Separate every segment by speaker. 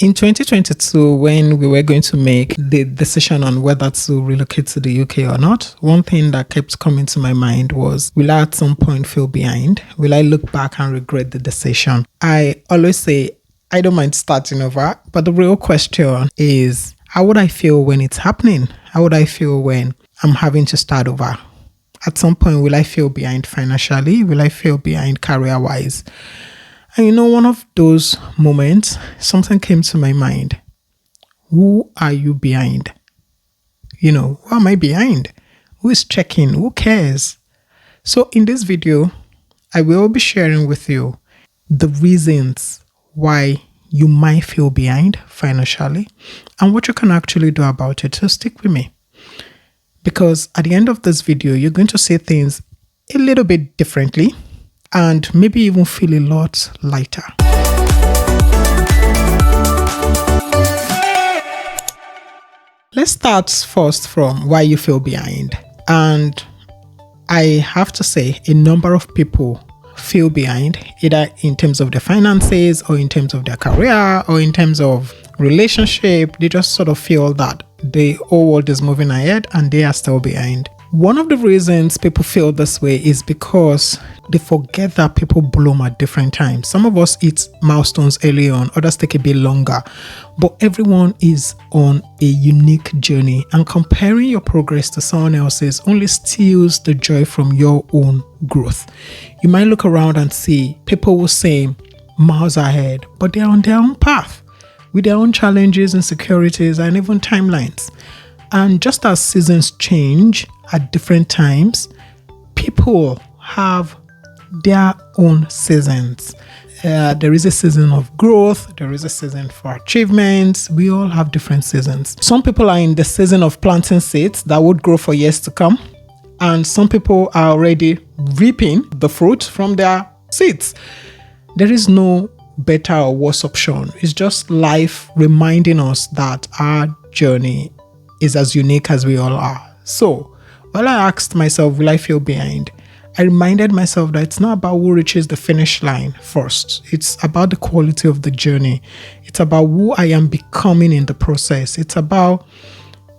Speaker 1: In 2022, when we were going to make the decision on whether to relocate to the UK or not, one thing that kept coming to my mind was, will I at some point feel behind? Will I look back and regret the decision? I always say, I don't mind starting over, but the real question is, how would I feel when it's happening? How would I feel when I'm having to start over? At some point, will I feel behind financially? Will I feel behind career-wise? And one of those moments, something came to my mind. Who are you behind? Who am I behind? Who is checking? Who cares? So in this video, I will be sharing with you the reasons why you might feel behind financially and what you can actually do about it. So stick with me. Because at the end of this video, you're going to see things a little bit differently and maybe even feel a lot lighter. Let's start first from why you feel behind. And I have to say, a number of people feel behind, either in terms of their finances or in terms of their career or in terms of relationship. They just sort of feel that the whole world is moving ahead and they are still behind. One of the reasons people feel this way is because they forget that people bloom at different times. Some of us hit milestones early on, others take a bit longer, but everyone is on a unique journey, and comparing your progress to someone else's only steals the joy from your own growth. You might look around and see people will say miles ahead, but they're on their own path with their own challenges, insecurities, and even timelines. And just as seasons change at different times, people have their own seasons. There is a season of growth. There is a season for achievements. We all have different seasons. Some people are in the season of planting seeds that would grow for years to come. And some people are already reaping the fruit from their seeds. There is no better or worse option. It's just life reminding us that our journey is as unique as we all are. So, while I asked myself, will I feel behind? I reminded myself that it's not about who reaches the finish line first. It's about the quality of the journey. It's about who I am becoming in the process. It's about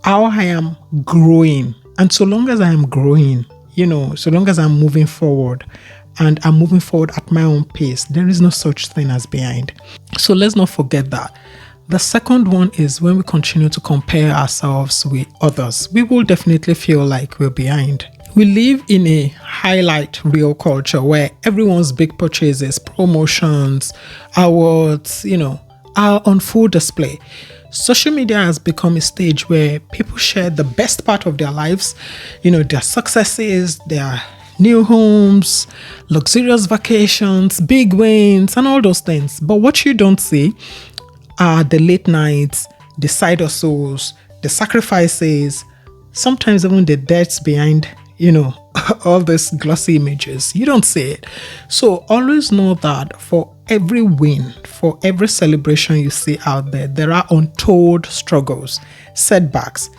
Speaker 1: how I am growing. And so long as I am growing, so long as I'm moving forward and I'm moving forward at my own pace, there is no such thing as behind. So let's not forget that. The second one is when we continue to compare ourselves with others, we will definitely feel like we're behind. We live in a highlight reel culture where everyone's big purchases, promotions, awards, are on full display. Social media has become a stage where people share the best part of their lives, their successes, their new homes, luxurious vacations, big wins, and all those things. But what you don't see are the late nights, the side hustles, the sacrifices, sometimes even the deaths behind, all these glossy images. You don't see it. So always know that for every win, for every celebration you see out there, there are untold struggles, setbacks,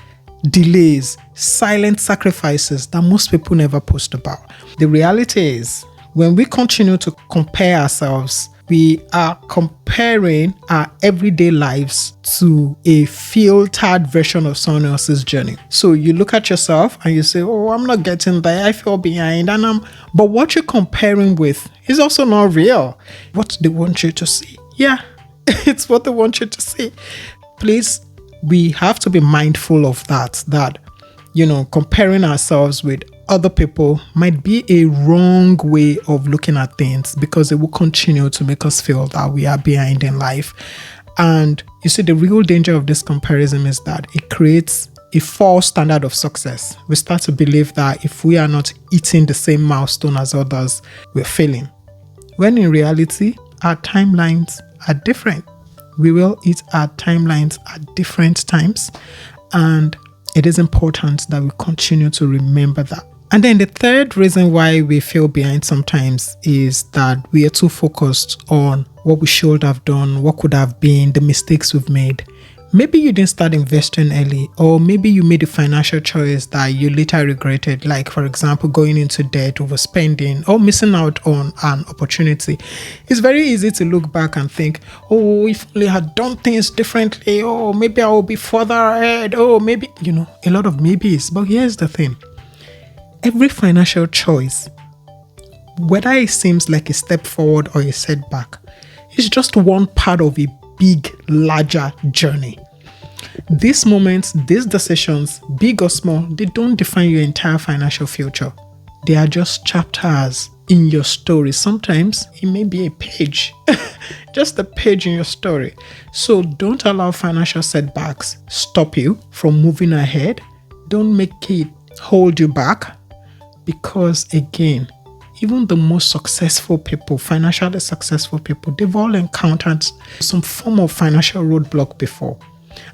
Speaker 1: delays, silent sacrifices that most people never post about. The reality is, when we continue to compare ourselves, we are comparing our everyday lives to a filtered version of someone else's journey. So you look at yourself and you say, oh, I'm not getting there. I feel behind. But what you're comparing with is also not real. What they want you to see. Yeah, it's what they want you to see. Please, we have to be mindful of that, comparing ourselves with other people might be a wrong way of looking at things, because it will continue to make us feel that we are behind in life. And you see, the real danger of this comparison is that it creates a false standard of success. We start to believe that if we are not hitting the same milestone as others, we're failing. When in reality, our timelines are different. We will hit our timelines at different times, and it is important that we continue to remember that. And then the third reason why we feel behind sometimes is that we are too focused on what we should have done, what could have been, the mistakes we've made. Maybe you didn't start investing early, or maybe you made a financial choice that you later regretted, like, for example, going into debt, overspending, or missing out on an opportunity. It's very easy to look back and think, oh, if only I had done things differently, oh, maybe I will be further ahead, oh, maybe, a lot of maybes. But here's the thing. Every financial choice, whether it seems like a step forward or a setback, is just one part of a big, larger journey. These moments, these decisions, big or small, they don't define your entire financial future. They are just chapters in your story. Sometimes it may be a page, just a page in your story. So don't allow financial setbacks stop you from moving ahead. Don't make it hold you back, because again, even the most successful people, financially successful people, they've all encountered some form of financial roadblock before.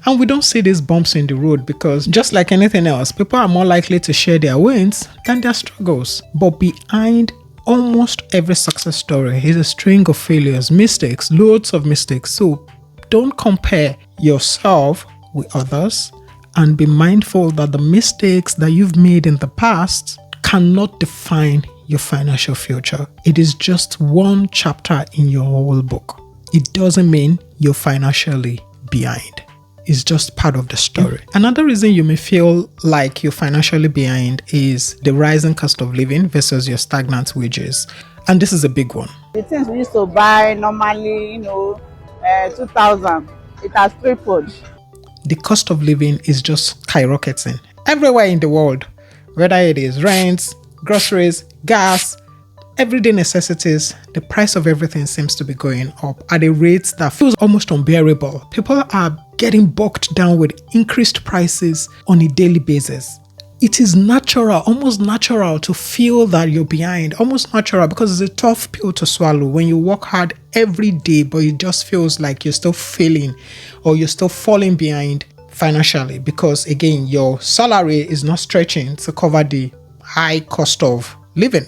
Speaker 1: And we don't see these bumps in the road because, just like anything else, people are more likely to share their wins than their struggles. But behind almost every success story is a string of failures, mistakes, loads of mistakes. So don't compare yourself with others, and be mindful that the mistakes that you've made in the past cannot define your financial future. It is just one chapter in your whole book. It doesn't mean you're financially behind. It's just part of the story. Another reason you may feel like you're financially behind is the rising cost of living versus your stagnant wages. And this is a big one.
Speaker 2: The things we used to buy normally, 2,000, it has tripled.
Speaker 1: The cost of living is just skyrocketing everywhere in the world, whether it is rent, groceries, gas, everyday necessities. The price of everything seems to be going up at a rate that feels almost unbearable. People are getting bogged down with increased prices on a daily basis. It is natural, almost natural to feel that you're behind, almost natural, because it's a tough pill to swallow when you work hard every day, but it just feels like you're still failing or you're still falling behind financially, because again, your salary is not stretching to cover the high cost of living.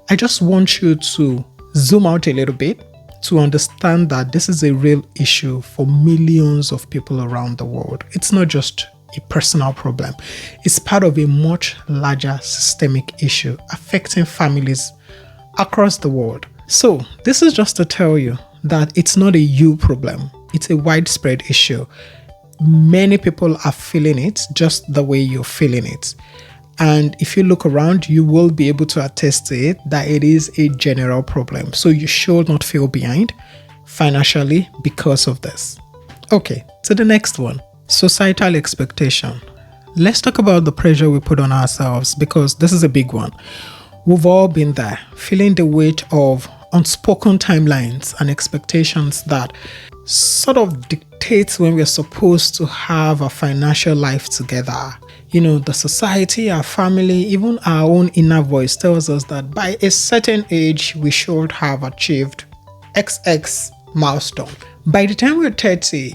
Speaker 1: I just want you to zoom out a little bit to understand that this is a real issue for millions of people around the world. It's not just a personal problem. It's part of a much larger systemic issue affecting families across the world. So this is just to tell you that it's not a you problem. It's a widespread issue. Many people are feeling it just the way you're feeling it. And if you look around, you will be able to attest to it that it is a general problem. So you should not feel behind financially because of this. Okay, to the next one. Societal expectation. Let's talk about the pressure we put on ourselves, because this is a big one. We've all been there, feeling the weight of unspoken timelines and expectations that sort of dictates when we're supposed to have a financial life together. The society, our family, even our own inner voice tells us that by a certain age, we should have achieved XX milestone. By the time we're 30,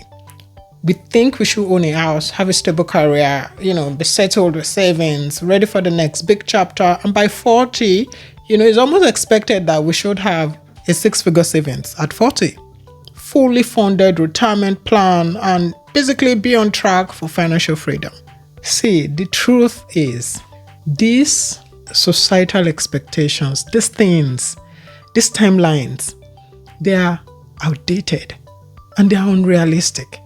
Speaker 1: we think we should own a house, have a stable career, be settled with savings, ready for the next big chapter. And by 40, it's almost expected that we should have a 6-figure savings at 40, fully funded retirement plan, and basically be on track for financial freedom. See, the truth is, these societal expectations, these things, these timelines, they are outdated and they are unrealistic.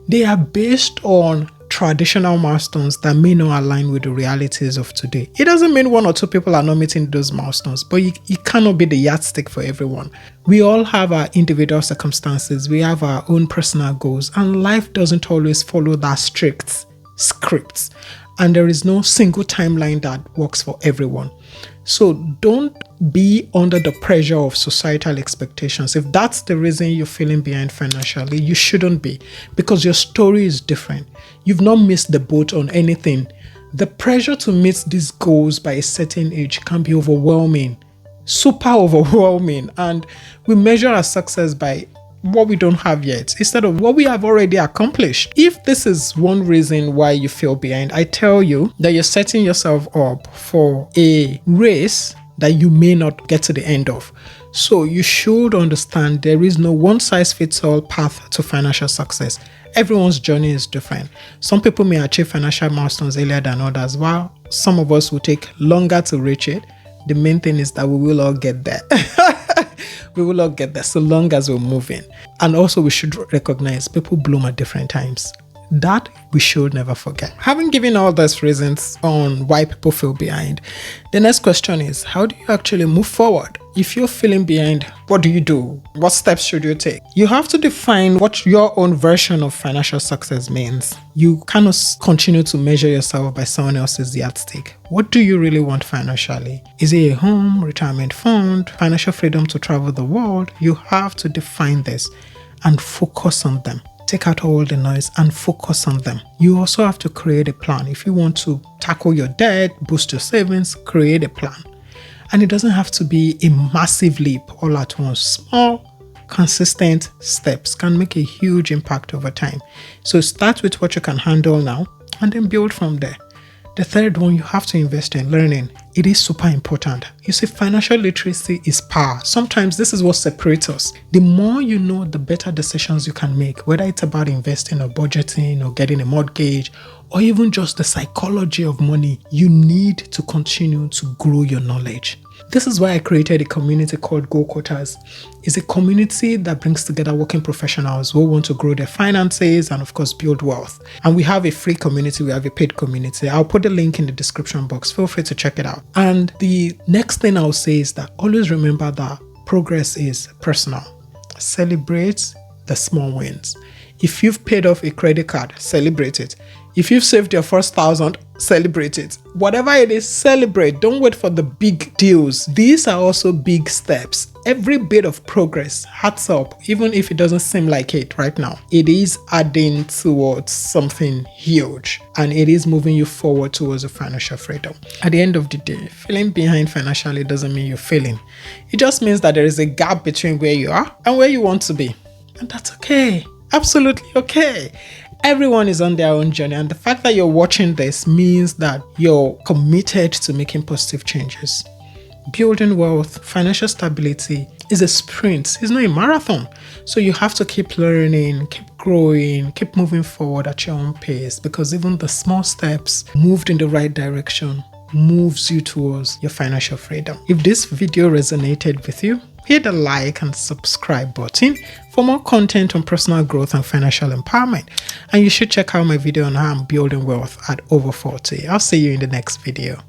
Speaker 1: They are based on traditional milestones that may not align with the realities of today. It doesn't mean one or two people are not meeting those milestones, but it cannot be the yardstick for everyone. We all have our individual circumstances, we have our own personal goals, and life doesn't always follow that strict scripts, and there is no single timeline that works for everyone. So don't be under the pressure of societal expectations. If that's the reason you're feeling behind financially, you shouldn't be, because your story is different. You've not missed the boat on anything. The pressure to meet these goals by a certain age can be overwhelming, super overwhelming, and we measure our success by what we don't have yet instead of what we have already accomplished. If this is one reason why you feel behind, I tell you that you're setting yourself up for a race that you may not get to the end of. So you should understand there is no one size fits all path to financial success. Everyone's journey is different. Some people may achieve financial milestones earlier than others, while some of us will take longer to reach it. The main thing is that we will all get there. We will all get there so long as we're moving. And also we should recognize people bloom at different times. That we should never forget. Having given all those reasons on why people feel behind, the next question is, how do you actually move forward? If you're feeling behind, what do you do? What steps should you take? You have to define what your own version of financial success means. You cannot continue to measure yourself by someone else's yardstick. What do you really want financially? Is it a home, retirement fund, financial freedom to travel the world? You have to define this and focus on them. Take out all the noise and focus on them. You also have to create a plan. If you want to tackle your debt, boost your savings, create a plan. And it doesn't have to be a massive leap all at once. Small, consistent steps can make a huge impact over time. So start with what you can handle now and then build from there. The third one, you have to invest in learning. It is super important. You see, financial literacy is power. Sometimes this is what separates us. The more you know, the better decisions you can make, whether it's about investing or budgeting or getting a mortgage or even just the psychology of money. You need to continue to grow your knowledge. This is why I created a community called Go Quotas. It's a community that brings together working professionals who want to grow their finances and, of course, build wealth. And we have a free community, we have a paid community. I'll put the link in the description box. Feel free to check it out. And the next thing I'll say is that always remember that progress is personal. Celebrate the small wins. If you've paid off a credit card, celebrate it. If you've saved your first 1,000, celebrate it. Whatever it is, celebrate. Don't wait for the big deals. These are also big steps. Every bit of progress, hats up, even if it doesn't seem like it right now. It is adding towards something huge and it is moving you forward towards a financial freedom. At the end of the day, feeling behind financially doesn't mean you're failing. It just means that there is a gap between where you are and where you want to be. And that's okay. Absolutely okay. Everyone is on their own journey, and the fact that you're watching this means that you're committed to making positive changes. Building wealth, financial stability is a sprint. It's not a marathon. So you have to keep learning, keep growing, keep moving forward at your own pace, because even the small steps moved in the right direction moves you towards your financial freedom. If this video resonated with you, hit the like and subscribe button for more content on personal growth and financial empowerment. And you should check out my video on how I'm building wealth at over 40. I'll see you in the next video.